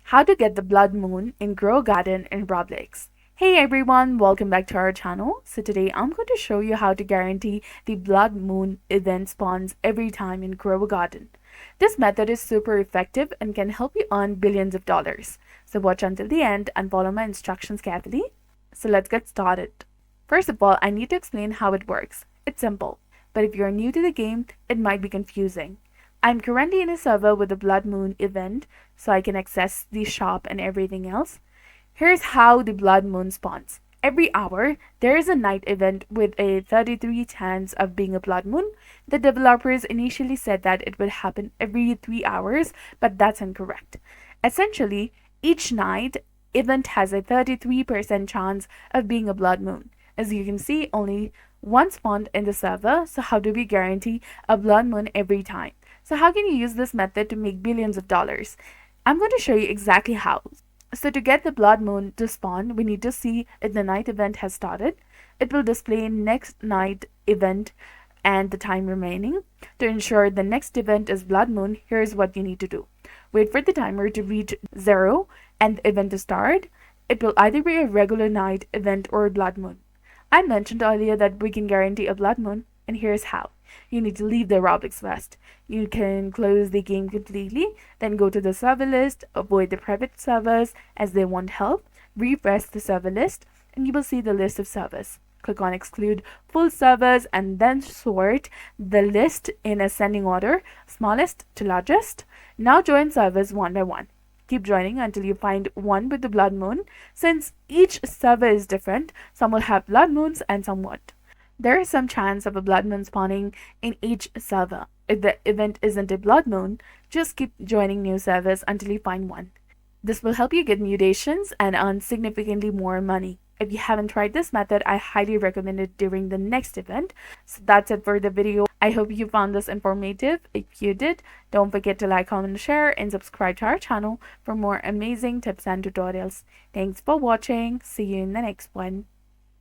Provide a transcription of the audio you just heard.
How to get the blood moon in Grow Garden in Roblox. Hey everyone, welcome back to our channel. So today I'm going to show you how to guarantee the blood moon event spawns every time in Grow Garden. This method is super effective and can help you earn billions of dollars. So watch until the end and follow my instructions carefully. So let's get started. First of all, I need to explain how it works. It's simple, but if you're new to the game, it might be confusing. I'm currently in a server with the blood moon event, so I can access the shop and everything else. Here's how the blood moon spawns. Every hour, there is a night event with a 33 chance of being a blood moon. The developers initially said that it would happen every 3 hours, but that's incorrect. Essentially, each night event has a 33% chance of being a blood moon. As you can see, only one spawned in the server, so how do we guarantee a blood moon every time? So how can you use this method to make billions of dollars? I'm going to show you exactly how. So to get the blood moon to spawn, we need to see if the night event has started. It will display next night event and the time remaining. To ensure the next event is blood moon, here's what you need to do. Wait for the timer to reach 0 and the event to start. It will either be a regular night event or a blood moon. I mentioned earlier that we can guarantee a blood moon, and here's how. You need to leave the Roblox first. You can close the game completely, then go to the server list, avoid the private servers as they won't help, refresh the server list, and you will see the list of servers. Click on exclude full servers and then sort the list in ascending order, smallest to largest. Now join servers one by one. Keep joining until you find one with the blood moon. Since each server is different, some will have blood moons and some won't. There is some chance of a blood moon spawning in each server. If the event isn't a blood moon, just keep joining new servers until you find one. This will help you get mutations and earn significantly more money. If you haven't tried this method, I highly recommend it during the next event. So that's it for the video. I hope you found this informative. If you did, don't forget to like, comment, share, and subscribe to our channel for more amazing tips and tutorials. Thanks for watching. See you in the next one.